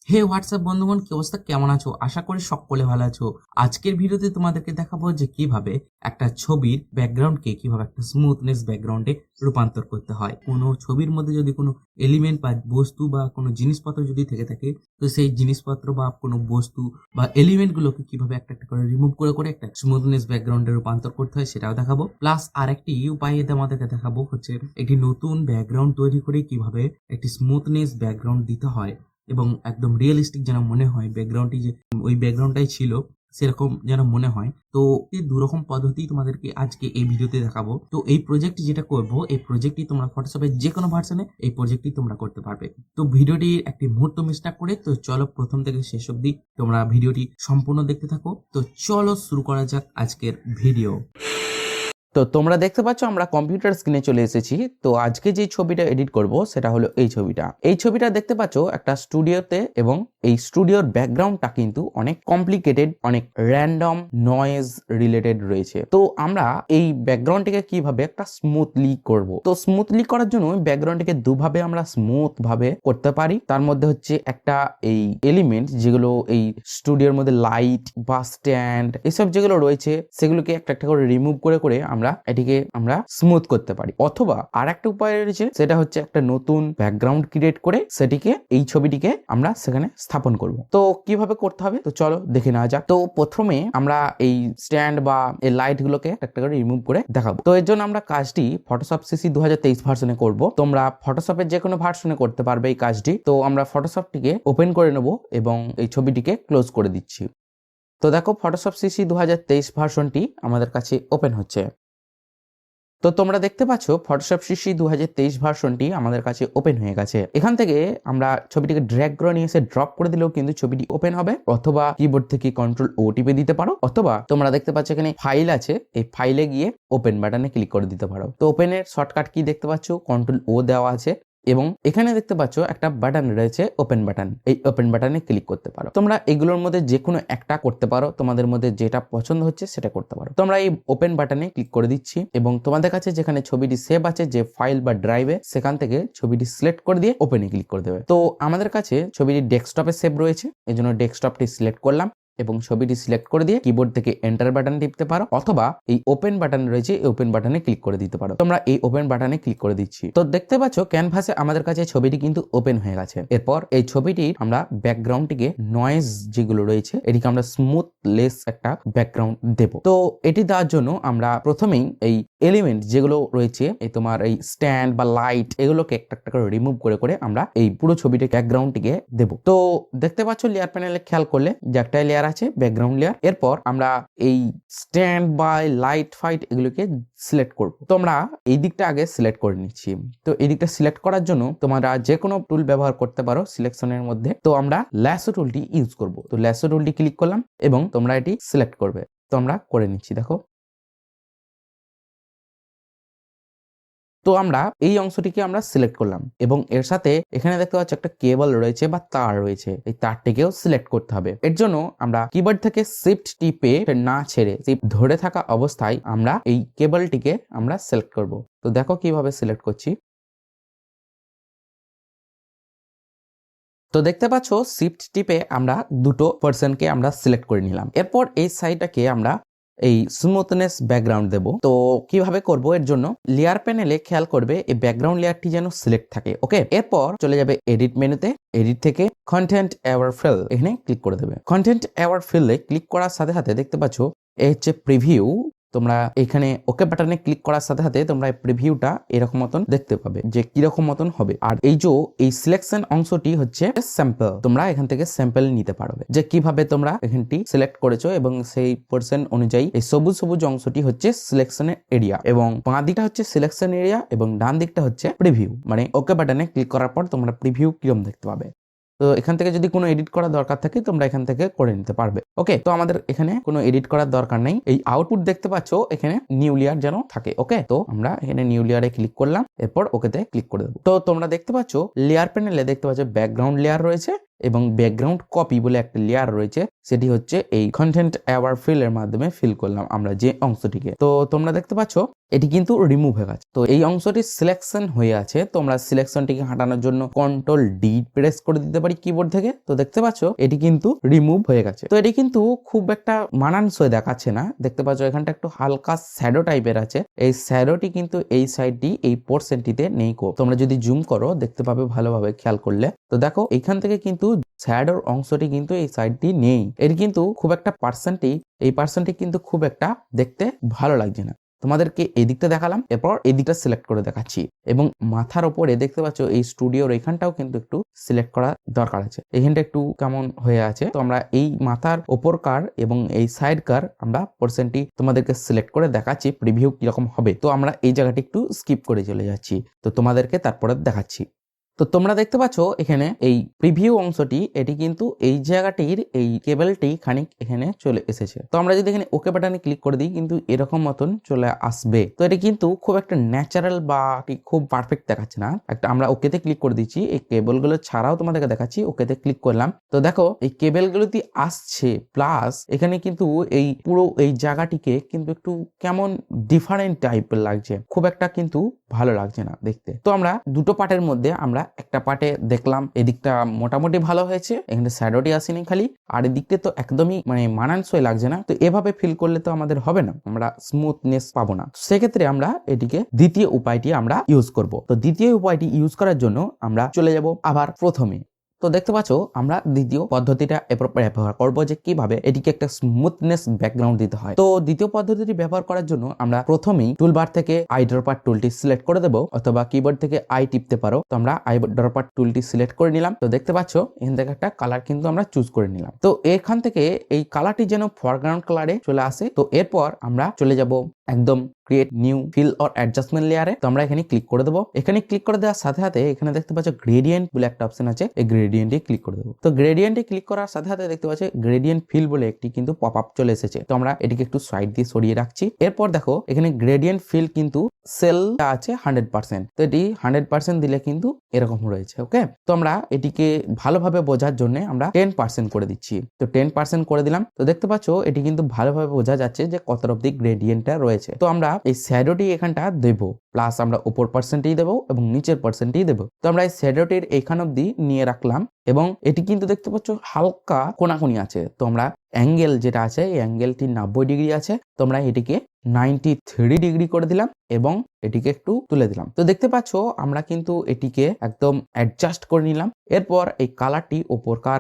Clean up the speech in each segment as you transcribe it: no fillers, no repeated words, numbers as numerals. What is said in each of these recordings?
হে WhatsApp বন্ধুগণ, কি অবস্থা, কেমন আছো? আশা করি সকলে ভালো আছো। আজকের ভিডিওতে তোমাদেরকে দেখাবো যে কিভাবে একটা ছবির ব্যাকগ্রাউন্ডকে কিভাবে একটা স্মুথনেস ব্যাকগ্রাউন্ডে রূপান্তর করতে হয়। কোনো ছবির মধ্যে যদি কোনো এলিমেন্ট বা বস্তু বা কোনো জিনিসপত্র যদি থেকে থাকে, তো সেই জিনিসপত্র বা কোনো বস্তু বা এলিমেন্ট গুলোকে কিভাবে একটা একটা করে রিমুভ করে করে একটা স্মুথনেস ব্যাকগ্রাউন্ডে রূপান্তর করতে হয় সেটাও দেখাবো। প্লাস আরেকটি উপায় তোমাদেরকে দেখাবো হচ্ছে একটি নতুন ব্যাকগ্রাউন্ড তৈরি করে কিভাবে একটি স্মুথনেস ব্যাকগ্রাউন্ড দিতে হয় এবং একদম রিয়েলিস্টিক যেন মনে হয় ব্যাকগ্রাউন্ডটি, যে ওই ব্যাকগ্রাউন্ডটাই ছিল সেরকম যেন মনে হয়। তো এই দুরকম পদ্ধতি তোমাদেরকে আজকে এই ভিডিওতে দেখাবো। তো এই প্রজেক্টটি যেটা করবো, এই প্রজেক্টটি তোমরা ফটোশপের যে কোনো ভার্সনে এই প্রজেক্টটি তোমরা করতে পারবে। তো ভিডিওটি একটি মুহূর্ত মিস না করে তো চলো প্রথম থেকে শেষ অবধি তোমরা ভিডিওটি সম্পূর্ণ দেখতে থাকো। তো চলো শুরু করা যাক আজকের ভিডিও। তো তোমরা দেখতে পাচ্ছ আমরা কম্পিউটার স্ক্রিনে চলে এসেছি। তো আজকে যে ছবিটা এডিট করব সেটা হলো এই ছবিটা দেখতে পাচ্ছ একটা স্টুডিওতে, এবং এই স্টুডিওর ব্যাকগ্রাউন্ডটা কিন্তু অনেক কমপ্লিকেটেড, অনেক র্যান্ডম নয়েজ রিলেটেড রয়েছে। তো আমরা এই ব্যাকগ্রাউন্ডটিকে কিভাবে একটা স্মুথলি করব, তো স্মুথলি করার জন্য ব্যাকগ্রাউন্ডটিকে দুভাবে আমরা স্মুথ ভাবে করতে পারি। তার মধ্যে হচ্ছে একটা এই এলিমেন্ট যেগুলো এই স্টুডিওর মধ্যে লাইট বা স্ট্যান্ড এসব যেগুলো রয়েছে সেগুলোকে একটা একটা করে রিমুভ করে করে আমরা স্মুথ করতে পারি। অথবা আর একটা উপায় রয়েছে, সেটা হচ্ছে একটা নতুন ব্যাকগ্রাউন্ড ক্রিয়েট করে সেটিকে এই ছবিটিকে আমরা সেখানে স্থাপন করব। তো কিভাবে করতে হবে তো চলো দেখে নেওয়া যাক। তো প্রথমে আমরা এই স্ট্যান্ড বা এই লাইট গুলোকে একটা করে রিমুভ করে দেখাবো। তো এর জন্য আমরা কাজটি ফটোশপ সিসি 2023 ভার্সনে করব। তোমরা ফটোশপের যে কোনো ভার্সনে করতে পারবে এই কাজটি। তো আমরা ফটোশপটিকে ওপেন করে নেব এবং এই ছবিটিকে ক্লোজ করে দিচ্ছি। তো দেখো ফটোশপ সিসি 2023 ভার্সনটি আমাদের কাছে ওপেন হচ্ছে। তো তোমরা দেখতে পাচ্ছ ফটোশপ সিসি 2023 ভার্সনটি আমাদের কাছে ওপেন হয়ে গেছে। এখান থেকে আমরা ছবিটিকে ড্র্যাগ করে নিয়ে এসে ড্রপ করে দিলেও কিন্তু ছবিটি ওপেন হবে, অথবা কিবোর্ড থেকে কন্ট্রোল ও টিপে দিতে পারো, অথবা তোমরা দেখতে পাচ্ছ এখানে ফাইল আছে, এই ফাইলে গিয়ে ওপেন বাটনে ক্লিক করে দিতে পারো। তো ওপেনের শর্টকাট কি দেখতে পাচ্ছ, কন্ট্রোল ও দেওয়া আছে, এবং এখানে দেখতে পাচ্ছ একটা বাটন রয়েছে ওপেন বাটন, এই ওপেন বাটনে ক্লিক করতে পারো। তোমরা এগুলোর মধ্যে যে কোনো একটা করতে পারো, তোমাদের মধ্যে যেটা পছন্দ হচ্ছে সেটা করতে পারো। তোমরা এই ওপেন বাটনে ক্লিক করে দিচ্ছি এবং তোমাদের কাছে যেখানে ছবিটি সেভ আছে যে ফাইল বা ড্রাইভে, সেখান থেকে ছবিটি সিলেক্ট করে দিয়ে ওপেনে ক্লিক করে দেবে। তো আমাদের কাছে ছবিটি ডেস্কটপে সেভ রয়েছে, এই জন্য ডেস্কটপটি সিলেক্ট করলাম এবং ছবিটি সিলেক্ট করে দিয়ে কিবোর্ড থেকে এন্টার বাটন টিপতে পারো, অথবা এই ওপেন বাটন রয়েছে এই ওপেন বাটনে ক্লিক করে দিতে পারো। তোমরা এই ওপেন বাটনে ক্লিক করে দিচ্ছি। তো দেখতে পাচ্ছ ক্যানভাসে আমাদের কাছে ছবিটি কিন্তু ওপেন হয়ে গেছে। এরপর এই ছবিটির আমরা ব্যাকগ্রাউন্ডটিকে নয়েজ যেগুলো রয়েছে এটিকে আমরা স্মুথলেস একটা ব্যাকগ্রাউন্ড দেব। তো এটি দেওয়ার জন্য আমরা প্রথমেই এই এলিমেন্ট যেগুলো রয়েছে, এই তোমার এই স্ট্যান্ড বা লাইট, এগুলোকে একটা একটা করে রিমুভ করে করে আমরা এই পুরো ছবিটির ব্যাকগ্রাউন্ডটিকে দেব। তো দেখতে পাচ্ছ লেয়ার প্যানেলে খেয়াল করলে যে একটা লেয়ার আছে ব্যাকগ্রাউন্ড লেয়ার। এরপর আমরা এই স্ট্যান্ড বা লাইট ফাইট এগুলোকে সিলেক্ট করব। তো আমরা এই দিকটা আগে সিলেক্ট করে নিচ্ছি। তো এই দিকটা সিলেক্ট করার জন্য তোমরা যে কোনো টুল ব্যবহার করতে পারো সিলেকশনের মধ্যে। তো আমরা ল্যাসো টুলটি ইউজ করব। তো ল্যাসো টুলটি ক্লিক করলাম এবং তোমরা এটি সিলেক্ট করবে। তো আমরা করে নিচ্ছি, দেখো। তো আমরা এই অংশটিকে আমরা সিলেক্ট করলাম এবং এর সাথে এখানে দেখতে পাচ্ছ একটা কেবল রয়েছে বা তার রয়েছে, এই তারটিকেও সিলেক্ট করতে হবে। এর জন্য আমরা কিবোর্ড থেকে শিফট টিপে না ছেড়ে শিফট ধরে থাকা অবস্থায় আমরা এই কেবলটিকে আমরা সিলেক্ট করব। তো দেখো কিভাবে সিলেক্ট করছি। তো দেখতে পাচ্ছ শিফট টিপে আমরা দুটো পার্সনকে আমরা সিলেক্ট করে নিলাম। এরপর এই সাইডটাকে আমরা এই স্মুথনেস ব্যাকগ্রাউন্ড দেব। তো কিভাবে করব, এর জন্য লেয়ার প্যানেলে খেয়াল করবে এই ব্যাকগ্রাউন্ড লেয়ারটি যেন সিলেক্ট থাকে। ওকে, এরপর চলে যাবে এডিট মেনুতে, এডিট থেকে কন্টেন্ট অ্যাওয়ার ফিল এখানে ক্লিক করে দেবে। কন্টেন্ট অ্যাওয়ার ফিলে ক্লিক করার সাথে সাথে দেখতে পাচ্ছ এই হচ্ছে প্রিভিউ। তোমরা এখানে ওকে বাটনে ক্লিক করার সাথে সাথে তোমরা প্রিভিউটা এরকম মতন দেখতে পাবে যে কিরকম মতন হবে। আর এই যে এই সিলেকশন অংশটি হচ্ছে স্যাম্পল, তোমরা এখান থেকে স্যাম্পল নিতে পারবে যে কিভাবে তোমরা এখানটি সিলেক্ট করেছো, এবং সেই পার্সন অনুযায়ী এই সবুজ সবুজ অংশটি হচ্ছে সিলেকশনের এরিয়া, এবং বাঁ দিকটা হচ্ছে সিলেকশন এরিয়া এবং ডান দিকটা হচ্ছে প্রিভিউ। মানে ওকে বাটনে ক্লিক করার পর তোমরা প্রিভিউ কিরকম দেখতে পাবে। তো এখান থেকে যদি কোনো এডিট করার দরকার থাকে তোমরা এখান থেকে করে নিতে পারবে। ওকে, তো আমাদের এখানে কোনো এডিট করার দরকার নেই। এই আউটপুট দেখতে পাচ্ছ এখানে নিউ লেয়ার যেন থাকে। ওকে, তো আমরা এখানে নিউ লেয়ারে ক্লিক করলাম, এরপর ওকেতে ক্লিক করে দেবো। তো তোমরা দেখতে পাচ্ছ লেয়ার প্যানেলে দেখতে পাচ্ছ ব্যাকগ্রাউন্ড লেয়ার রয়েছে এবং ব্যাকগ্রাউন্ড কপি বলে একটা লেয়ার রয়েছে, সেটি হচ্ছে এই কন্টেন্ট অ্যাওয়ার ফিল এর মাধ্যমে ফিল করলাম আমরা যে অংশটিকে। তো তোমরা দেখতে পাচ্ছ এটি কিন্তু রিমুভ হয়ে গেছে। তো এই অংশটি সিলেকশন হয়ে আছে, তো আমরা সিলেকশনটিকে হাঁটানোর জন্য কন্ট্রোল ডি প্রেস করে দিতে পারি কিবোর্ড থেকে। তো দেখতে পাচ্ছ এটি কিন্তু রিমুভ হয়ে গেছে। তো এটি কিন্তু খুব একটা মানানসই দেখাচ্ছে না, দেখতে পাচ্ছ এখানটা একটু হালকা শ্যাডো টাইপের আছে। এই শ্যাডোটি কিন্তু এই সাইডটি এই পোর্শনটিতে নেই। তোমরা যদি জুম করো দেখতে পাবে ভালোভাবে খেয়াল করলে। তো দেখো এখান থেকে কিন্তু শ্যাডোর অংশটি কিন্তু এই সাইডটি নেই। এর কিন্তু খুব একটা এই পার্সনটি কিন্তু খুব একটা দেখতে ভালো লাগছে না। তোমাদেরকে এই দিকটা দেখালাম, এরপর এই দিকটা সিলেক্ট করে দেখাচ্ছি। এবং মাথার ওপরে দেখতে পাচ্ছ এই স্টুডিওর এখানটাও কিন্তু একটু সিলেক্ট করা দরকার আছে, এখানটা একটু কেমন হয়ে আছে। তো আমরা এই মাথার ওপর কার এবং এই সাইড কার আমরা পোর্শনটি তোমাদেরকে সিলেক্ট করে দেখাচ্ছি প্রিভিউ কিরকম হবে। তো আমরা এই জায়গাটি একটু স্কিপ করে চলে যাচ্ছি, তো তোমাদেরকে তারপরে দেখাচ্ছি। তো তোমরা দেখতে পাচ্ছ এখানে এই প্রিভিউ অংশটি, এটি কিন্তু এই জায়গাটির এই কেবলটি খানিক এখানে চলে এসেছে। তো আমরা যদি এখানে ওকে বাটনে ক্লিক করে দিই কিন্তু এরকম মতন চলে আসবে। তো এটি কিন্তু খুব একটা ন্যাচারাল বা খুব পারফেক্ট দেখাচ্ছে না। একটা আমরা ওকেতে ক্লিক করে দিচ্ছি, এই কেবলগুলো ছাড়াও তোমাদেরকে দেখাচ্ছি। ওকেতে ক্লিক করলাম, তো দেখো এই কেবলগুলোতে আসছে, প্লাস এখানে কিন্তু এই পুরো এই জায়গাটিকে কিন্তু একটু কেমন ডিফারেন্ট টাইপের লাগছে, খুব একটা কিন্তু ভালো লাগছে না দেখতে। তো আমরা দুটো পার্টের মধ্যে আমরা একটা পার্টে দেখলাম এদিকটা মোটামুটি ভালো হয়েছে, এখানে শ্যাডোটি আসেনি খালি, আর এদিকতে তো একদমই মানানসই লাগছে না। তো এভাবে ফিল করলে তো আমাদের হবে না, আমরা স্মুথনেস পাবো না। সেক্ষেত্রে আমরা এটিকে দ্বিতীয় উপায়টি আমরা ইউজ করব। তো দ্বিতীয় উপায়টি ইউজ করার জন্য আমরা চলে যাব আবার প্রথমে। তো দেখতে পাচ্ছ আমরা দ্বিতীয় পদ্ধতিটা ব্যবহার করবো যে কিভাবে এটিকে একটা স্মুথনেস ব্যাকগ্রাউন্ড দিতে হয়। তো দ্বিতীয় পদ্ধতিটি ব্যবহার করার জন্য আমরা প্রথমেই টুলবার থেকে আই ড্রপার টুলটি সিলেক্ট করে দেবো, অথবা কিবোর্ড থেকে আই টিপতে পারো। তো আমরা আই ড্রপার টুলটি সিলেক্ট করে নিলাম। তো দেখতে পাচ্ছ এখান থেকে একটা কালার কিন্তু আমরা চুজ করে নিলাম। তো এখান থেকে এই কালারটি যেন ফরগ্রাউন্ড কালারে চলে আসে। তো এরপর আমরা চলে যাব একদম create new fill or adjustment লেয়ারে। তো আমরা এখানে ক্লিক করে দেবো। এখানে ক্লিক করে দেওয়ার সাথে সাথে এখানে দেখতে পাচ্ছ গ্রেডিয়েন্ট বলে একটা অপশন আছে, এই গ্রেডিয়েন্টে ক্লিক করে দেবো। তো গ্রেডিয়েন্টে ক্লিক করার সাথে সাথে দেখতে পাচ্ছ গ্রেডিয়েন্ট ফিল বলে একটি কিন্তু পপ আপ চলে এসেছে। তো আমরা এটিকে একটু সাইড দিয়ে সরিয়ে রাখছি। এরপর দেখো এখানে গ্রেডিয়েন্ট ফিল কিন্তু সেলটা আছে 100%। তো এটি 100% দিলে কিন্তু এরকম রয়েছে। ওকে, তো আমরা এটিকে ভালোভাবে বোঝার জন্য আমরা 10% করে দিচ্ছি। তো 10% করে দিলাম। তো দেখতে পাচ্ছ এটি কিন্তু ভালোভাবে বোঝা যাচ্ছে যে কত অব্দি গ্রেডিয়েন্টটা রয়েছে। তো আমরা এই শ্যাডোটি এখানটা দেবো, প্লাস আমরা উপর পার্সেন্টেই দেবো এবং নিচের পার্সেন্টেই দেবো। তো আমরা এই শ্যাডোটির এইখান অব্দি নিয়ে রাখলাম এবং এটি কিন্তু দেখতে পাচ্ছ হালকা কোনাকুনি আছে। তো আমরা অ্যাঙ্গেল যেটা আছে এই অ্যাঙ্গেলটি 90 ডিগ্রি আছে। তো আমরা এটিকে 93 ডিগ্রি করে দিলাম এবং এটিকে একটু তুলে দিলাম। তো দেখতে পাচ্ছ আমরা কিন্তু এটিকে একদম অ্যাডজাস্ট করে নিলাম। এরপর এই কালারটি ওপরকার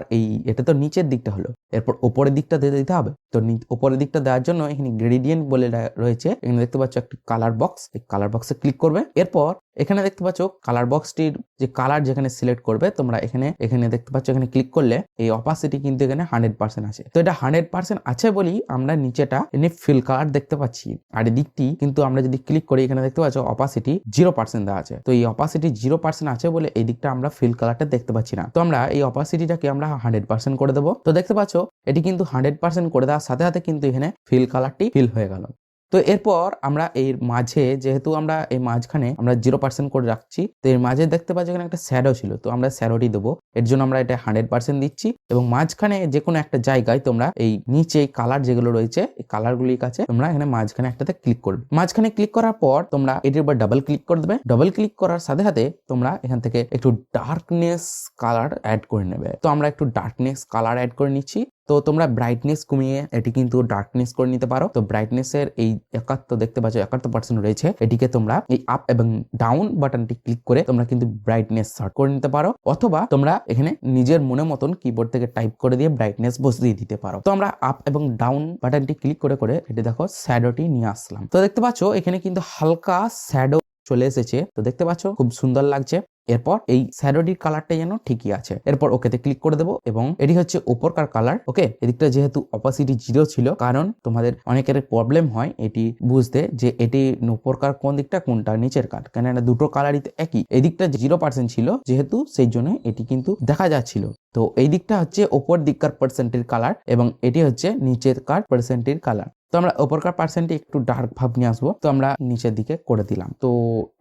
এটা তো নিচের দিকটা হলো, এরপর ওপরের দিকটা দিয়ে দিতে হবে। তো ওপরের দিকটা দেওয়ার জন্য এখানে গ্রেডিয়েন্ট বলে রয়েছে, এখানে দেখতে পাচ্ছ একটি কালার বক্স, এই কালার বক্সে ক্লিক করবে। এরপর এখানে দেখতে পাচ্ছ কালার বক্সটির যে কালার যেখানে সিলেক্ট করবে তোমরা এখানে দেখতে পাচ্ছ এখানে ক্লিক করলে এই অপাসিটি কিন্তু এখানে 100% আছে। তো এটা 100% আছে বলি আমরা নিচেটা এনে ফিল কালার দেখতে পাচ্ছি। আর এই দিকটি কিন্তু আমরা যদি ক্লিক করি এখানে দেখতে পাচ্ছ অপাসিটি 0% দেওয়া আছে। তো এই অপাসিটি 0% আছে বলে এই দিকটা আমরা ফিল কালারটা দেখতে পাচ্ছি না। তো আমরা এই অপাসিটিটাকে আমরা 100% করে দেবো। তো দেখতে পাচ্ছ এটি কিন্তু 100% করে দেওয়ার সাথে সাথে কিন্তু এখানে ফিল কালারটি ফিল হয়ে গেল। তো এরপর আমরা এর মাঝে যেহেতু আমরা এই মাঝখানে আমরা 0% করে রাখছি, তো এর মাঝে দেখতে পাচ্ছি এখানে একটা শ্যাডো ছিল। তো আমরা শ্যাডোটি দেবো, এর জন্য আমরা এটা 100% দিচ্ছি এবং মাঝখানে যে কোনো একটা জায়গায় তোমরা এই নিচে কালার যেগুলো রয়েছে এই কালারগুলির কাছে তোমরা এখানে মাঝখানে একটাতে ক্লিক করবে। মাঝখানে ক্লিক করার পর তোমরা এটির উপর ডাবল ক্লিক করে দেবে। ডাবল ক্লিক করার সাথে সাথে তোমরা এখান থেকে একটু ডার্কনেস কালার অ্যাড করে নেবে। তো আমরা একটু ডার্কনেস কালার অ্যাড করে নিচ্ছি। তো তোমরা ব্রাইটনেস কমিয়ে এটি কিন্তু ডার্কনেস করে নিতে পারো। তো ব্রাইটনেসের এই 71 দেখতে পাচ্ছ 71% রয়েছে, এটিকে তোমরা এই আপ এবং ডাউন বাটনটি ক্লিক করে তোমরা কিন্তু ব্রাইটনেস সেট করে নিতে পারো, অথবা তোমরা এখানে নিজের মনে মতন কিবোর্ড থেকে টাইপ করে দিয়ে ব্রাইটনেস বসিয়ে দিতে পারো। তো আমরা আপ এবং ডাউন বাটনটি ক্লিক করে করে এটি দেখো শ্যাডোটি নিয়ে আসলাম। তো দেখতে পাচ্ছ এখানে কিন্তু হালকা শ্যাডো চলে এসেছে। তো দেখতে পাচ্ছ খুব সুন্দর লাগছে। এরপর এই শ্যাডোটির কালারটা যেন ঠিকই আছে। এরপর ওকেতে ক্লিক করে দেবো এবং এটি হচ্ছে উপরকার কালার। ওকে, এদিকটা যেহেতু অপাসিটি 0 ছিল, কারণ তোমাদের অনেকের প্রবলেম হয় এটি বুঝতে যে এটি উপরকার কোন দিকটা কোনটা নিচের কার, কেন দুটো কালারই একই। এই দিকটা 0% ছিল যেহেতু, সেই জন্য এটি কিন্তু দেখা যাচ্ছিল। তো এই দিকটা হচ্ছে ওপর দিককার পার্সেন্টের কালার এবং এটি হচ্ছে নিচের কার পার্সেন্টের কালার। তো আমরা উপরকার পার্সেন্টে একটু ডার্ক ভাব নিয়ে আসবো, তো আমরা নিচের দিকে করে দিলাম, তো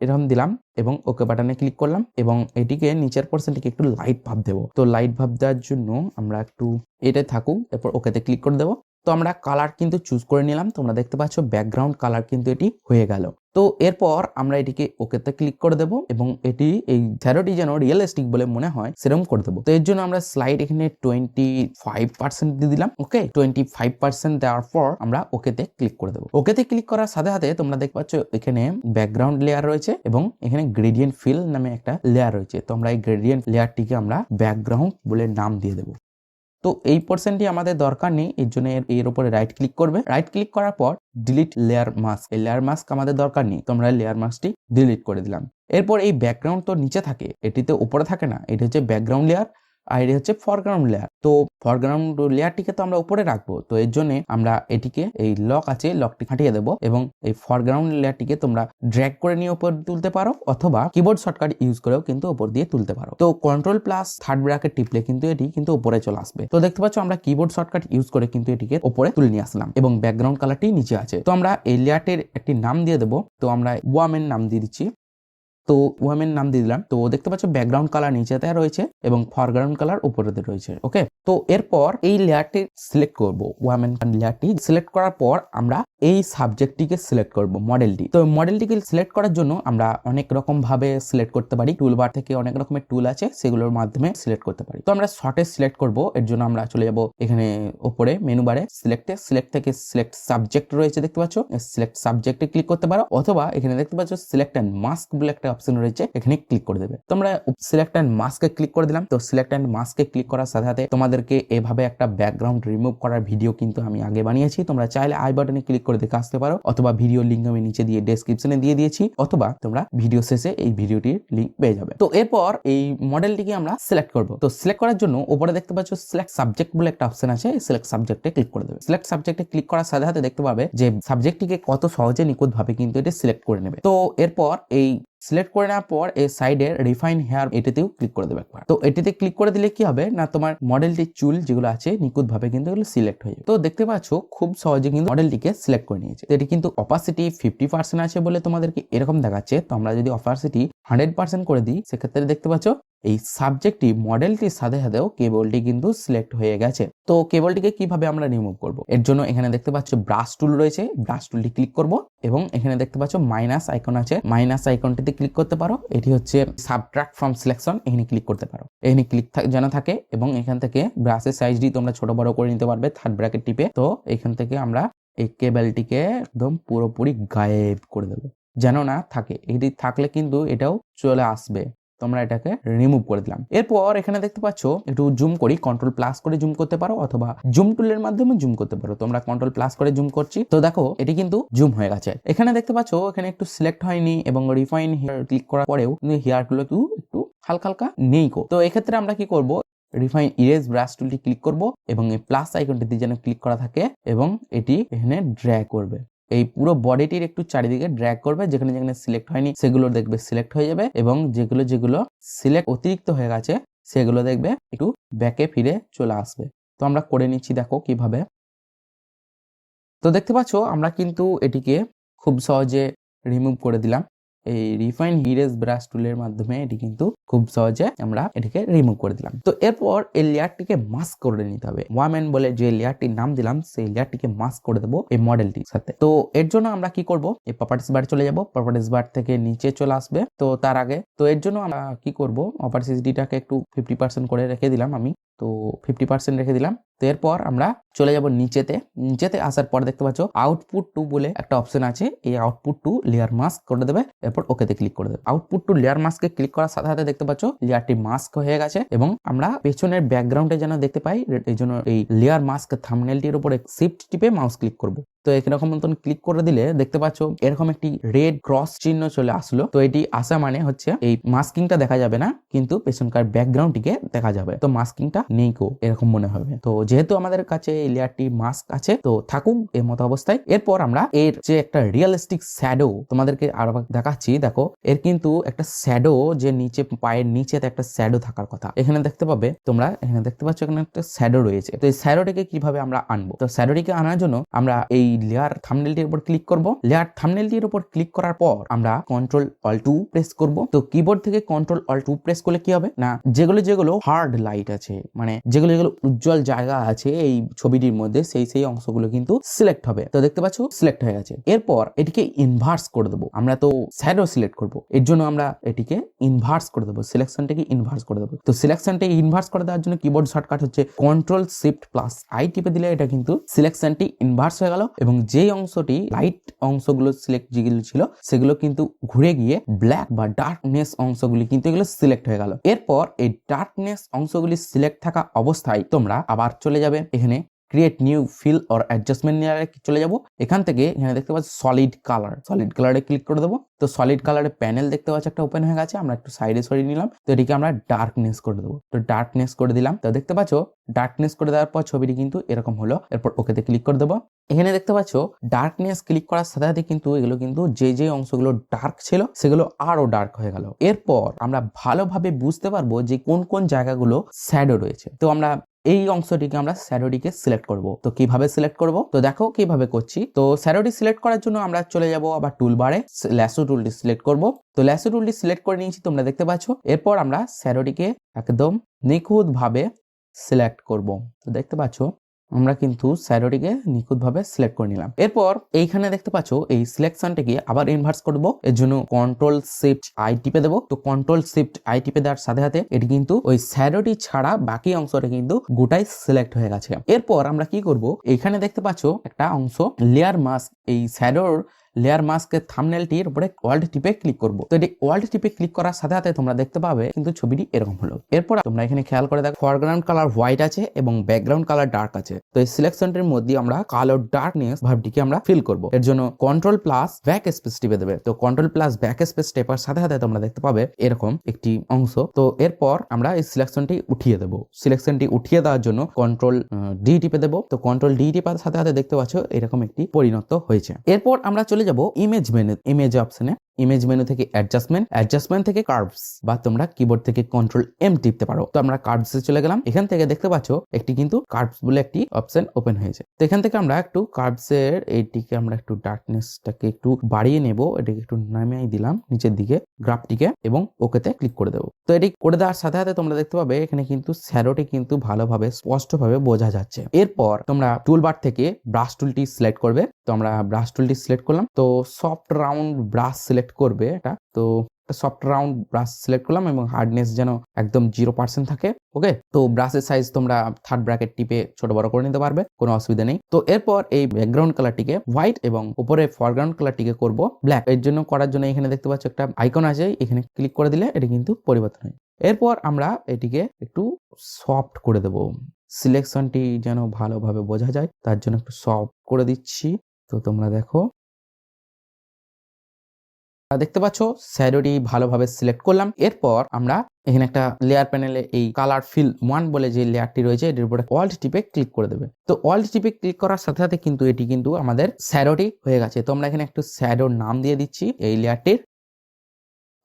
এরকম দিলাম এবং ওকে বাটনে ক্লিক করলাম এবং এটিকে নিচের পার্সেন্টকে একটু লাইট ভাব দেবো। তো লাইট ভাব দেওয়ার জন্য আমরা একটু এটা থাকুক, এরপর ওকেতে ক্লিক করে দেবো। তো আমরা কালার কিন্তু চুজ করে নিলাম, তোমরা দেখতে পাচ্ছ ব্যাকগ্রাউন্ড কালার কিন্তু এটি হয়ে গেল। তো এরপর আমরা এটিকে ওকেতে ক্লিক করে দেবো এবং এটি এই শ্যাডোটি যেন রিয়েলিস্টিক বলে মনে হয় সেরকম করে দেবো। তো এর জন্য আমরা স্লাইড এখানে 25% দিয়ে দিলাম। ওকে, 25% দেওয়ার পর আমরা ওকেতে ক্লিক করে দেবো। ওকেতে ক্লিক করার সাথে সাথে তোমরা দেখতে পাচ্ছ এখানে ব্যাকগ্রাউন্ড লেয়ার রয়েছে এবং এখানে গ্রেডিয়েন্ট ফিল নামে একটা লেয়ার রয়েছে। তো আমরা এই গ্রেডিয়েন্ট লেয়ারটিকে আমরা ব্যাকগ্রাউন্ড বলে নাম দিয়ে দেবো। তো এই পোর্শনটি আমাদের দরকার নেই, এর জন্য এর উপরে রাইট ক্লিক করবে। রাইট ক্লিক করার পর ডিলিট লেয়ার মাস্ক, এই লেয়ার মাস্ক আমাদের দরকার নেই, তো আমরা লেয়ার মাস্কটি ডিলিট করে দিলাম। এরপর এই ব্যাকগ্রাউন্ড তো নিচে থাকে, এটিতে উপরে থাকে না, এটি হচ্ছে ব্যাকগ্রাউন্ড লেয়ার আর এটি হচ্ছে ফরগ্রাউন্ড লেয়ার। তো ফরগ্রাউন্ড লেয়ারটিকে তো আমরা উপরে রাখবো, তো এর জন্য আমরা এটিকে এই লক আছে লকটি খাটিয়ে দেবো এবং এই ফরগ্রাউন্ড লেয়ারটিকে তোমরা ড্র্যাগ করে নিয়ে উপর তুলতে পারো অথবা কিবোর্ড শর্টকাট ইউজ করেও কিন্তু উপর দিয়ে তুলতে পারো। তো কন্ট্রোল প্লাস থার্ড ব্র্যাকেট টিপলে কিন্তু এটি কিন্তু উপরে চলে আসবে। তো দেখতে পাচ্ছ আমরা কিবোর্ড শর্টকাট ইউজ করে কিন্তু এটিকে উপরে তুলে নিয়ে আসলাম এবং ব্যাকগ্রাউন্ড কালারটি নিচে আছে। তো আমরা এই লেয়ারটির একটি নাম দিয়ে দেবো, তো আমরা ওয়ামেন নাম দিয়ে দিচ্ছি। তো ওয়ামেন নাম দিয়ে দিলাম। তো দেখতে পাচ্ছ ব্যাকগ্রাউন্ড কালার নিচেতে রয়েছে এবং ফরগ্রাউন্ড কালার উপরেতে রয়েছে। ওকে, তো এরপর এই লেয়ারটি সিলেক্ট করব, ওয়ামেন লেয়ারটি সিলেক্ট করার পর আমরা এই সাবজেক্টটিকে সিলেক্ট করব, মডেলটি। তো মডেলটিকে সিলেক্ট করার জন্য আমরা অনেক রকম ভাবে সিলেক্ট করতে পারি, টুলবার থেকে অনেক রকমের টুল আছে সেগুলোর মাধ্যমে সিলেক্ট করতে পারি। তো আমরা শর্টে সিলেক্ট করব, এর জন্য আমরা চলে যাব এখানে উপরে মেনু বারে সিলেক্টে, সিলেক্ট থেকে সিলেক্ট সাবজেক্ট রয়েছে দেখতে পাচ্ছ, সিলেক্ট সাবজেক্টে ক্লিক করতে পারো অথবা এখানে দেখতে পাচ্ছ সিলেক্ট এন্ড মাস্ক বলে একটা অপশন রয়েছে, এখানে ক্লিক করে দেবে। তোমরা সিলেক্ট এন্ড মাস্কে ক্লিক করে দিলাম। তো সিলেক্ট এন্ড মাস্কে ক্লিক করার সাথে সাথে তোমাদেরকে এভাবে একটা ব্যাকগ্রাউন্ড রিমুভ করার ভিডিও কিন্তু আমি আগে বানিয়েছি, তোমরা চাইলে আই বাটনে ক্লিক করে দেখে আসতে পারো অথবা ভিডিও লিংক আমি নিচে দিয়ে ডেসক্রিপশনে দিয়ে দিয়েছি অথবা তোমরা ভিডিও শেষে এই ভিডিওটির লিংক পেয়ে যাবে। তো এরপর এই মডেলটিকে আমরা সিলেক্ট করব। তো সিলেক্ট করার জন্য উপরে দেখতে পাচ্ছ সিলেক্ট সাবজেক্ট বলে একটা অপশন আছে, সিলেক্ট সাবজেক্টে ক্লিক করে দেবে। সিলেক্ট সাবজেক্টে ক্লিক করার সাথে সাথে দেখতে পাবে যে সাবজেক্টটিকে কত সহজে নিখুঁত ভাবে কিন্তু এটা সিলেক্ট করে নেবে। তো এরপর এই সিলেক্ট করে নেওয়ার পর এই সাইডের রিফাইন হেয়ার এটাতেও ক্লিক করে দেবে একবার। তো এটাতে ক্লিক করে দিলে কি হবে না, তোমার মডেলটির চুল যেগুলো আছে নিখুঁত ভাবে কিন্তু এগুলো সিলেক্ট হয়ে যাবে। তো দেখতে পাচ্ছ খুব সহজে কিন্তু মডেলটিকে সিলেক্ট করে নিয়েছে। তো এটি কিন্তু অপাসিটি 50% আছে বলে তোমাদেরকে এরকম দেখাচ্ছে। তো আমরা যদি অপাসিটি 100% করে দিই সেক্ষেত্রে দেখতে পাচ্ছ এই সাবজেক্টটি মডেলটির সাথে সাথেও কেবলটি কিন্তু সিলেক্ট হয়ে গেছে। তো কেবলটিকে কিভাবে আমরা রিমুভ করব, এর জন্য এখানে দেখতে পাচ্ছ ব্রাশ টুল রয়েছে, ব্রাশ টুলটি ক্লিক করব এবং এখানে দেখতে পাচ্ছ মাইনাস আইকন আছে, মাইনাস আইকনটিতে ক্লিক করতে পারো। এটি হচ্ছে সাবট্রাক্ট ফ্রম সিলেকশন, এখানে ক্লিক করতে পারো, এখানে ক্লিক যেন থাকে এবং এখান থেকে ব্রাশের সাইজটি তোমরা ছোট বড় করে নিতে পারবে থার্ড ব্র্যাকেট টিপে। তো এখান থেকে আমরা এই কেবলটিকে একদম পুরোপুরি গায়েব করে দেবো যেন না থাকে, এটি থাকলে কিন্তু এটাও চলে আসবে। তোমরা এটাকে রিমুভ করে দিলাম। এরপর এখানে দেখতে পাচ্ছ একটু জুম করি, কন্ট্রোল প্লাস করে জুম করতে পারো অথবা জুম টুলের মাধ্যমে জুম করতে পারো। তোমরা কন্ট্রোল প্লাস করে জুম করছি, তো দেখো এটি কিন্তু জুম হয়ে গেছে। এখানে দেখতে পাচ্ছ এখানে একটু সিলেক্ট হয়নি এবং রিফাইন হেয়ার ক্লিক করার পরেও হেয়ার গুলো একটু হালকা হালকা নেই। তো এক্ষেত্রে আমরা কি করব, রিফাইন ইরেজ ব্রাশ টুলটি ক্লিক করব এবং এই প্লাস আইকনটিতে যেন ক্লিক করা থাকে এবং এটি এখানে ড্র্যাগ করবে, এই পুরো বডিটির একটু চারিদিকে ড্র্যাগ করবে, যেখানে যেখানে সিলেক্ট হয়নি সেগুলো দেখবে সিলেক্ট হয়ে যাবে এবং যেগুলো সিলেক্ট অতিরিক্ত হয়ে গেছে সেগুলো দেখবে একটু ব্যাকে ফিরে চলে আসবে। তো আমরা করে নিচ্ছি, দেখো কিভাবে। তো দেখতে পাচ্ছ আমরা কিন্তু এটিকে খুব সহজে রিমুভ করে দিলাম এই রিফাইন ইরেজ ব্রাশ টুলের মাধ্যমে। এটি কিন্তু খুব সহজে আমরা এটিকে রিমুভ করে দিলাম। তো এরপর এই লেয়ারটিকে মাস্ক করে নিতে হবে। ওয়ামেন বলে যে লেয়ারটির নাম দিলাম সেই লেয়ারটিকে মাস্ক করে দেবো এই মডেলটির সাথে। তো এর জন্য আমরা কি করব, এই প্রপার্টিস বার চলে যাব, প্রপার্টিস বার থেকে নিচে চলে আসবে। তো তার আগে তো এর জন্য আমরা কি করব, অপারসিটিটাকে একটু 50% করে রেখে দিলাম আমি, তো 50% রেখে দিলাম। তো এরপর আমরা চলে যাব নিচেতে আসার পর দেখতে পাচ্ছ আউটপুট টু বলে একটা অপশন আছে, এই আউটপুট টু লেয়ার মাস্ক করে দেবে, এরপর ওকেতে ক্লিক করে দেবে। আউটপুট টু লেয়ার মাস্কে ক্লিক করার সাথে সাথে দেখতে পাচ্ছ লেয়ারটি মাস্ক হয়ে গেছে এবং আমরা পেছনের ব্যাকগ্রাউন্ডে যেন দেখতে পাই, এই জন্য এই লেয়ার মাস্ক থাম্বনেলটির উপরে শিফট টিপে মাউস ক্লিক করব। তো এরকম মতন ক্লিক করে দিলে দেখতে পাচ্ছ এরকম একটি রেড ক্রস চিহ্ন চলে আসলো। তো এটি আসা মানে হচ্ছে এই মাস্কিংটা দেখা যাবে না কিন্তু পেছনকার ব্যাকগ্রাউন্ডটিকে দেখা যাবে। তো মাস্কিংটা নেই এরকম মনে হবে। তো যেহেতু আমাদের কাছে এই এই লেয়ারটি মাস্ক আছে, তো থাকুক এর মতো অবস্থায়। এরপর আমরা এর যে একটা রিয়েলিস্টিক শ্যাডো তোমাদেরকে আরো দেখাচ্ছি। দেখো এর কিন্তু একটা শ্যাডো, যে নিচে পায়ের নিচেতে একটা শ্যাডো থাকার কথা, এখানে দেখতে পাবে তোমরা, এখানে দেখতে পাচ্ছ এখানে একটা শ্যাডো রয়েছে। তো এই শ্যাডোটাকে কিভাবে আমরা আনবো? তো শ্যাডোটিকে আনার জন্য আমরা এই লেয়ার থাম্বনেলটির উপর ক্লিক করব। লেয়ার থাম্বনেলটির উপর ক্লিক করার পর আমরা কন্ট্রোল অল্ট 2 প্রেস করব। তো কিবোর্ড থেকে কন্ট্রোল অল্ট 2 প্রেস করলে কি হবে না, যেগুলো হার্ড লাইট আছে, মানে যেগুলো উজ্জ্বল জায়গা আছে এই ছবিটির মধ্যে, সেই অংশগুলো কিন্তু সিলেক্ট হবে। তো দেখতে পাচ্ছ সিলেক্ট হয়ে গেছে। এরপর এটিকে ইনভার্স করে দেবো। আমরা তো শ্যাডো সিলেক্ট করব, এর জন্য আমরা এটিকে ইনভার্স করে দেবো, সিলেকশনটাকে ইনভার্স করে দেবো। তো সিলেকশনটাকে ইনভার্স করে দেওয়ার জন্য কিবোর্ড শর্টকাট হচ্ছে কন্ট্রোল শিফট প্লাস আই টিপে দিলে এটা কিন্তু সিলেকশনটি ইনভার্স হয়ে গেল, এবং যেই অংশটি লাইট অংশগুলো সিলেক্ট যেগুলো ছিল সেগুলো কিন্তু ঘুরে গিয়ে ব্ল্যাক বা ডার্কনেস অংশগুলি কিন্তু এগুলো সিলেক্ট হয়ে গেল। এরপর এই ডার্কনেস অংশগুলি সিলেক্ট থাকা অবস্থায় তোমরা আবার চলে যাবে এখানে create new fill or adjustment লেয়ারে চলে যাব। এখান থেকে এখানে দেখতে পাচ্ছি সলিড কালারে ক্লিক করে দেবো। তো সলিড কালারের প্যানেল দেখতে পাচ্ছি একটা ওপেন হয়ে গেছে, আমরা একটু সাইডে সরিয়ে নিলাম। তো এটিকে আমরা ডার্কনেস করে দেবো। তো ডার্কনেস করে দিলাম। তো দেখতে পাচ্ছ ডার্কনেস করে দেওয়ার পর ছবিটি কিন্তু এরকম হলো। এরপর ওকেতে ক্লিক করে দেবো। এখানে দেখতে পাচ্ছ ডার্কনেস ক্লিক করার সাথে সাথে কিন্তু এগুলো কিন্তু যে অংশগুলো ডার্ক ছিল সেগুলো আরো ডার্ক হয়ে গেল। এরপর আমরা ভালোভাবে বুঝতে পারবো যে কোন কোন জায়গাগুলো শ্যাডো রয়েছে। তো আমরা এই অংশটিকে আমরা শ্যাডোটিকে সিলেক্ট করব। তো কিভাবে সিলেক্ট করব? তো দেখো কিভাবে করছি। তো শ্যাডোটি সিলেক্ট করার জন্য আমরা চলে যাব আবার টুলবারে, ল্যাসো টুলটি সিলেক্ট করব। তো ল্যাসো টুলটি সিলেক্ট করে নিয়েছি, তোমরা দেখতে পাচ্ছ। এরপর আমরা শ্যাডোটিকে একদম নিখুঁত ভাবে সিলেক্ট করব। তো দেখতে পাচ্ছ আমরা কিন্তু শ্যাডোটিকে নিখুঁতভাবে সিলেক্ট করে নিলাম। এরপর এইখানে দেখতে পাচ্ছ এই সিলেকশনটাকে আবার ইনভার্স করব। এর জন্য কন্ট্রোল শিফট আই টিপে দেবো। তো কন্ট্রোল শিফট আই টিপে দেওয়ার সাথে সাথে এটি কিন্তু ওই শ্যাডোটি ছাড়া বাকি অংশটা কিন্তু গোটাই সিলেক্ট হয়ে গেছে। এরপর আমরা কি করব, এইখানে দেখতে পাচ্ছ একটা অংশ লেয়ার মাস্ক, এই শ্যাডোর লেয়ার মাস্কের থাম্বনেলটির উপরে অল্ট টিপে ক্লিক করব। তো এটি অল্ট টিপে ক্লিক করার সাথে সাথে তোমরা দেখতে পাবে কিন্তু ছবিটি এরকম হলো। এরপর তোমরা এখানে খেয়াল করে দেখো ফরগ্রাউন্ড কালার হোয়াইট আছে এবং ব্যাকগ্রাউন্ড কালার ডার্ক আছে। তো এই সিলেকশনটির মধ্যে আমরা কালো ডার্কনেস ভাবটিকে আমরা ফিল করব। এর জন্য কন্ট্রোল প্লাস ব্যাক স্পেস টিপে দেবে। তো কন্ট্রোল প্লাস ব্যাক স্পেস টেপার সাথে সাথে তোমরা দেখতে পাবে এরকম একটি অংশ। তো এরপর আমরা এই সিলেকশনটি উঠিয়ে দেব। সিলেকশনটি উঠিয়ে দেওয়ার জন্য কন্ট্রোল ডি টিপে দেব। তো কন্ট্রোল ডি টিপার সাথে সাথে দেখতে পাচ্ছ এরকম একটি পরিণত হয়েছে। এরপর আমরা চলে যাব ইমেজ মেনু, ইমেজ অপশনে। ইমেজ মেনু থেকে অ্যাডজাস্টমেন্ট থেকে কার্ভস, বা তোমরা কিবোর্ড থেকে কন্ট্রোল এম টিপতে পারো। তো আমরা কার্ভসে চলে গেলাম। এখান থেকে দেখতে পাচ্ছ একটি কিন্তু কার্ভস বলে একটি অপশন ওপেন হয়েছে। তো এখান থেকে আমরা একটু কার্ভসের এইটিকে আমরা একটু ডার্কনেসটাকে একটু বাড়িয়ে নেব, এটাকে একটু নামিয়ে দিলাম নিচের দিকে গ্রাফটিকে, এবং ওকেতে ক্লিক করে দেবো। তো এটি করে দেওয়ার সাথে সাথে তোমরা দেখতে পাবে এখানে কিন্তু শ্যাডোটি কিন্তু ভালোভাবে স্পষ্টভাবে বোঝা যাচ্ছে। এরপর তোমরা টুলবার থেকে ব্রাশ টুলটি সিলেক্ট করবে। তো আমরা ব্রাশ টুলটি সিলেক্ট করলাম। তো সফট রাউন্ড ব্রাশ সিলেক্ট করবে এটা। তো সফট রাউন্ড ব্রাশ সিলেক্ট করলাম এবং হার্ডনেস যেন একদম 0% থাকে। ওকে, তো ব্রাশের সাইজ তোমরা থার্ড ব্র্যাকেট টিপে ছোট বড় করে নিতে পারবে, কোনো অসুবিধা নেই। তো এরপর এই ব্যাকগ্রাউন্ড কালারটিকে হোয়াইট এবং উপরে ফরগ্রাউন্ড কালারটিকে করব ব্ল্যাক। এর জন্য করার জন্য এখানে দেখতে পাচ্ছ একটা আইকন আছে, এখানে ক্লিক করে দিলে এটি কিন্তু পরিবর্তন হয়। এরপর আমরা এটিকে একটু সফট করে দেব, সিলেকশনটি যেন ভালোভাবে বোঝা যায় তার জন্য একটু সফট করে দিচ্ছি। তো তোমরা দেখো দেখতে পাচ্ছ শ্যাডোটি ভালোভাবে সিলেক্ট করলাম। এরপর আমরা এখানে একটা লেয়ার প্যানেলে এই কালার ফিল 1 বলে যে লেয়ারটি রয়েছে এটির উপরে অল্ট টিপে ক্লিক করে দেবে। তো অল্ট টিপে ক্লিক করার সাথে সাথে কিন্তু এটি কিন্তু আমাদের শ্যাডোটি হয়ে গেছে। তো আমরা এখানে একটু শ্যাডোর নাম দিয়ে দিচ্ছি এই লেয়ারটির।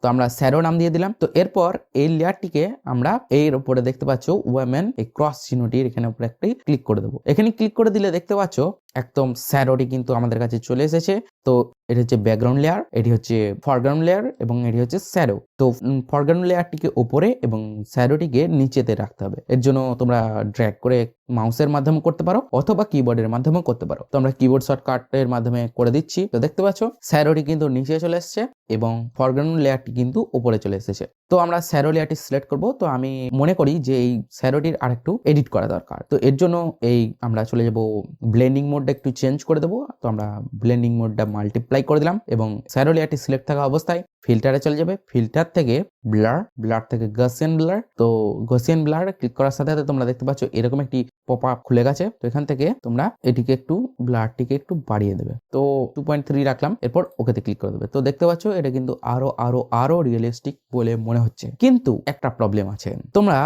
তো আমরা শ্যাডো নাম দিয়ে দিলাম। তো এরপর এই লেয়ারটিকে আমরা এর উপরে দেখতে পাচ্ছ ওয়েমেন এই ক্রস চিহ্নটির এখানে উপরে একটি ক্লিক করে দেবো। এখানে ক্লিক করে দিলে দেখতে পাচ্ছ একদম শ্যাডোটি কিন্তু আমাদের কাছে চলে এসেছে। তো এটি হচ্ছে ব্যাকগ্রাউন্ড লেয়ার, এটি হচ্ছে ফরগ্রাউন্ড লেয়ার এবং এটি হচ্ছে শ্যাডো। তো ফরগ্রাউন্ড লেয়ারটিকে উপরে এবং শ্যাডোটিকে নিচেতে রাখতে হবে। এর জন্য তোমরা ড্র্যাগ করে মাউসের মাধ্যমে করতে পারো অথবা কিবোর্ডের মাধ্যমেও করতে পারো। তো আমরা কিবোর্ড শর্টকাটের মাধ্যমে করে দিচ্ছি। তো দেখতে পাচ্ছ শ্যাডোটি কিন্তু নিচে চলে এসেছে এবং ফরগ্রাউন্ড লেয়ারটি কিন্তু উপরে চলে এসেছে। তো আমরা শ্যাডো লেয়ারটি সিলেক্ট করব। তো আমি মনে করি যে এই শ্যাডোটির আরেকটু এডিট করা দরকার। তো এর জন্য এই আমরা চলে যাব ব্লেন্ডিং মোডটা একটু চেঞ্জ করে দেবো। তো আমরা ব্লেন্ডিং মোডটা মাল্টিপ্লাই করে দিলাম এবং শ্যাডো লেয়ারটি সিলেক্ট থাকা অবস্থায় ফিল্টারে চলে যাবে, ফিল্টার থেকে ব্লার থেকে গসিয়ান ব্লার। তো গসিয়ান ব্লার ক্লিক করার সাথে সাথে তোমরা দেখতে পাচ্ছ এরকম একটি পপ আপ খুলে গেছে। তো এখান থেকে তোমরা এটিকে একটু ব্লারটিকে একটু বাড়িয়ে দেবে। তো 2.3 রাখলাম, এরপর ওকেতে ক্লিক করে দেবে। তো দেখতে পাচ্ছ এটা কিন্তু আরো রিয়েলিস্টিক বলে মনে হচ্ছে। কিন্তু একটা প্রবলেম আছে, তোমরা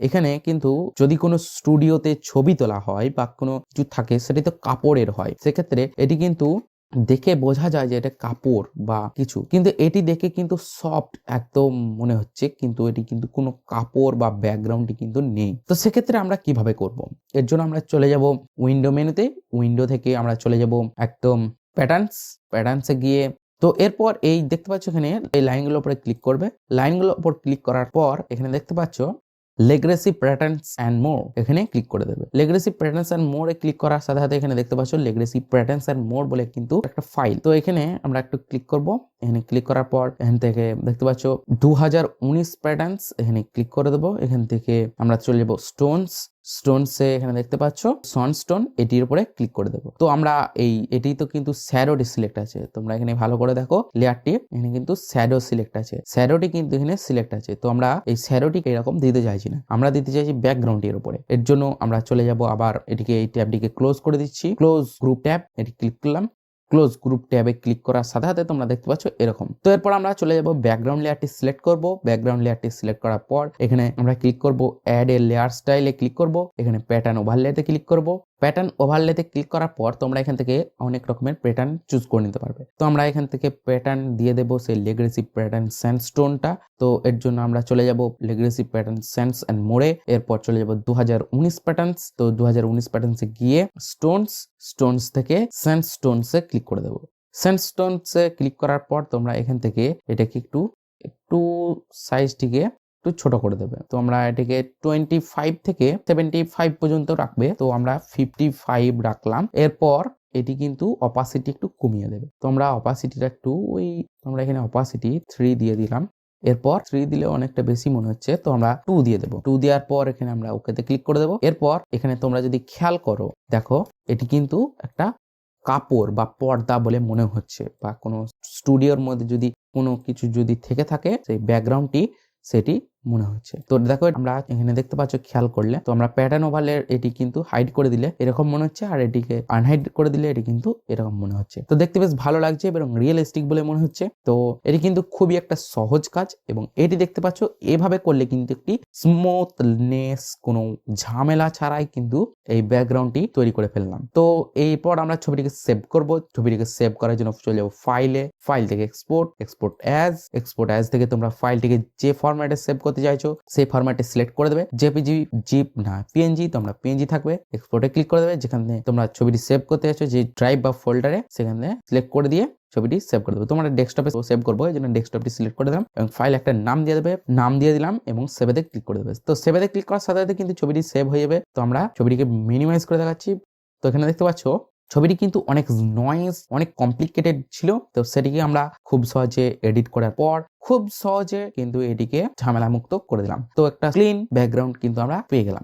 এখানে কিন্তু যদি কোনো স্টুডিওতে ছবি তোলা হয় বা কোনো কিছু থাকে সেটি তো কাপড়ের হয়, সেক্ষেত্রে এটি কিন্তু দেখে বোঝা যায় যে এটা কাপড় বা কিছু, কিন্তু এটি দেখে কিন্তু সফট একদম মনে হচ্ছে, কিন্তু এটি কিন্তু কোনো কাপড় বা ব্যাকগ্রাউন্ডটি কিন্তু নেই। তো সেক্ষেত্রে আমরা কিভাবে করব? এর জন্য আমরা চলে যাব উইন্ডো মেনুতে, উইন্ডো থেকে আমরা চলে যাব একদম প্যাটার্নসে গিয়ে, তো এরপর এই দেখতে পাচ্ছ এখানে এই লাইনগুলোর উপরে ক্লিক করবে। লাইনগুলোর উপর ক্লিক করার পর এখানে দেখতে পাচ্ছ লেগ্রেসিভ প্যাটার্নস এন্ড মোর, এখানে ক্লিক করে দেবে। লেগ্রেসিভ প্যাটার্নস এন্ড মোর এ ক্লিক করার সাথে সাথে এখানে দেখতে পাচ্ছ লেগ্রেসিভ প্যাটার্নস এন্ড মোর বলে কিন্তু একটা ফাইল। তো এখানে আমরা একটু ক্লিক করব। এখানে ক্লিক করার পর এখান থেকে দেখতে পাচ্ছ 2019 প্যাটার্নস, এখানে ক্লিক করে দেবো। এখান থেকে আমরা চলে যাবো স্টোনসে, এখানে দেখতে পাচ্ছ সানস্টোন, এটির উপরে ক্লিক করে দেবো। তো আমরা এটি তো কিন্তু শ্যাডোটি সিলেক্ট আছে, তোমরা এখানে ভালো করে দেখো লেয়ারটি, এখানে কিন্তু শ্যাডো সিলেক্ট আছে, শ্যাডোটি কিন্তু এখানে সিলেক্ট আছে। তো আমরা এই শ্যাডোটিকে এরকম দিতে চাইছি না, আমরা দিতে চাইছি ব্যাকগ্রাউন্ডের উপরে। এর জন্য আমরা চলে যাব আবার এটিকে, এই ট্যাবটিকে ক্লোজ করে দিচ্ছি, ক্লোজ গ্রুপ ট্যাব, এটি ক্লিক করলাম। ক্লোজ গ্রুপ ট্যাবে ক্লিক করার সাথে সাথে তোমরা দেখতে পাচ্ছ এরকম। তো এরপর আমরা চলে যাব ব্যাকগ্রাউন্ড লেয়ারটি সিলেক্ট করব। ব্যাকগ্রাউন্ড লেয়ারটি সিলেক্ট করার পর এখানে আমরা ক্লিক করব অ্যাড এ লেয়ার স্টাইলে ক্লিক করব। এখানে প্যাটার্ন ওভারলেতে ক্লিক করব। প্যাটার্ন ওভারলেতে ক্লিক করার পর তোমরা এখান থেকে অনেক রকমের প্যাটার্ন চুজ করে নিতে পারবে। তো আমরা এখান থেকে প্যাটার্ন দিয়ে দেবো সেই লেগ্রেসিভ প্যাটার্ন স্যান্ডস্টোনটা। তো এর জন্য আমরা চলে যাব লেগ্রেসিভ প্যাটার্ন স্যান্ডস এন্ড মোড়ে, এরপর চলে যাব 2019 প্যাটার্নস। তো 2019 প্যাটার্নসে গিয়ে স্টোনস থেকে স্যান্ডস্টোনসে ক্লিক করে দেবো। স্যান্ডস্টোনসে ক্লিক করার পর তোমরা এখান থেকে এটাকে একটু সাইজটিকে একটু ছোট করে দেবে। তো আমরা এটাকে 25 থেকে 75 পর্যন্ত রাখবে। তো আমরা 55 রাখলাম। এরপর এটি কিন্তু অপাসিটি একটু কমিয়ে দেবে। তো আমরা অপাসিটিটা একটু আমরা এখানে অপাসিটি 3 দিয়ে দিলাম। এরপর 3 দিলে অনেকটা বেশি মনে হচ্ছে, তো আমরা 2 দিয়ে দেবো। 2 দেওয়ার পর এখানে আমরা ওকেতে ক্লিক করে দেবো। এরপর এখানে তোমরা যদি খেয়াল করো, দেখো এটি কিন্তু একটা কাপড় বা পর্দা বলে মনে হচ্ছে, বা কোনো স্টুডিওর মধ্যে যদি কোনো কিছু যদি থেকে থাকে সেই ব্যাকগ্রাউন্ডটি সেটি মনে হচ্ছে। তো দেখো আমরা এখানে দেখতে পাচ্ছ, খেয়াল করলে তো আমরা প্যাটার্ন ওভারলে এটি কিন্তু হাইড করে দিলে এরকম মনে হচ্ছে, আর এটিকে আনহাইড করে দিলে এটি কিন্তু এরকম মনে হচ্ছে। তো দেখতে বেশ ভালো লাগছে এবং রিয়েলিস্টিক বলে মনে হচ্ছে। তো এটি কিন্তু খুবই একটা সহজ কাজ, এবং এটি দেখতে পাচ্ছ এভাবে করলে কিন্তু একটি স্মুথনেস, কোনো ঝামেলা ছাড়াই কিন্তু এই ব্যাকগ্রাউন্ডটি তৈরি করে ফেললাম। তো এরপর আমরা ছবিটিকে সেভ করব। ছবিটিকে সেভ করার জন্য চলে যাবো ফাইল থেকে এক্সপোর্ট অ্যাজ থেকে তোমরা ফাইলটিকে যে ফরম্যাটে সেভ করতে চাইছো সেই ফরম্যাটে সিলেক্ট করে দেবে। জেপিজি, জিপ না পিএনজি, তোমরা পিএনজি থাকবে, এক্সপোর্টে ক্লিক করে দেবে। যেখানে তোমরা ছবিটি সেভ করতে চাইছো যে ড্রাইভ বা ফোল্ডারে, সেখানে সিলেক্ট করে দিয়ে ছবিটি সেভ করে দেবে। তোমরা ডেস্কটপে সেভ করবো, এই জন্য ডেস্কটপটি সিলেক্ট করে দিলাম এবং ফাইল একটা নাম দিয়ে দেবে, নাম দিয়ে দিলাম এবং সেভেতে ক্লিক করে দেবে। তো সেভেতে ক্লিক করার সাথে সাথে কিন্তু ছবিটি সেভ হয়ে যাবে। তো আমরা ছবিটিকে মিনিমাইজ করে দেখাচ্ছি। তো এখানে দেখতে পাচ্ছ ছবিটি কিন্তু অনেক নয়েজ, অনেক কমপ্লিকেটেড ছিল। তো সেটিকে আমরা খুব সহজে এডিট করার পর খুব সহজে কিন্তু এটিকে ঝামেলা মুক্ত করে দিলাম। তো একটা ক্লিন ব্যাকগ্রাউন্ড কিন্তু আমরা পেয়ে গেলাম।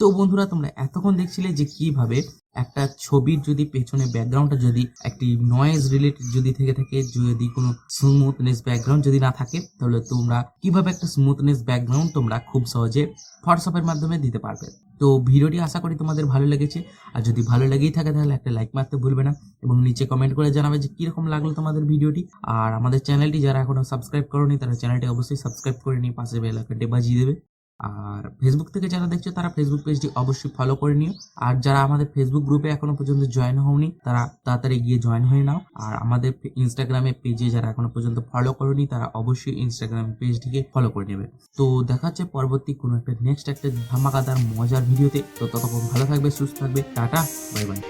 তো বন্ধুরা, তোমরা এতক্ষণ দেখছিলে যে কিভাবে একটা ছবির যদি পেছনে ব্যাকগ্রাউন্ডটা যদি একটি নয়েজ রিলেটেড যদি থেকে থাকে, যদি কোনো স্মুথনেস ব্যাকগ্রাউন্ড যদি না থাকে, তাহলে তোমরা কিভাবে একটা স্মুথনেস ব্যাকগ্রাউন্ড তোমরা খুব সহজে ফটোশপের মাধ্যমে দিতে পারবে। তো ভিডিওটি আশা করি তোমাদের ভালো লেগেছে, আর যদি ভালো লেগেই থাকে তাহলে একটা লাইক মারতে ভুলবে না, এবং নিচে কমেন্ট করে জানাবে যে কিরকম লাগলো তোমাদের ভিডিওটি। আর আমাদের চ্যানেলটি যারা এখনো সাবস্ক্রাইব করোনি তারা চ্যানেলটি অবশ্যই সাবস্ক্রাইব করে নিয়ে পাশে বেল আইকনটি বাজিয়ে দেবে। আর ফেসবুক থেকে যারা দেখছো তারা ফেসবুক পেজটি অবশ্যই ফলো করে নিও। আর যারা আমাদের ফেসবুক গ্রুপে এখনো পর্যন্ত জয়েন হওনি তারা তাড়াতাড়ি গিয়ে জয়েন হয়ে নাও। আর আমাদের ইনস্টাগ্রামে পেজে যারা এখনো পর্যন্ত ফলো করোনি তারা অবশ্যই ইনস্টাগ্রাম পেজটিকে ফলো করে নেবে। তো দেখা হচ্ছে পরবর্তী কোনো একটা নেক্সট একটা ধামাকাদার মজার ভিডিওতে। তো ততক্ষণ ভালো থাকবে, সুস্থ থাকবে, টাটা, বাই বাই।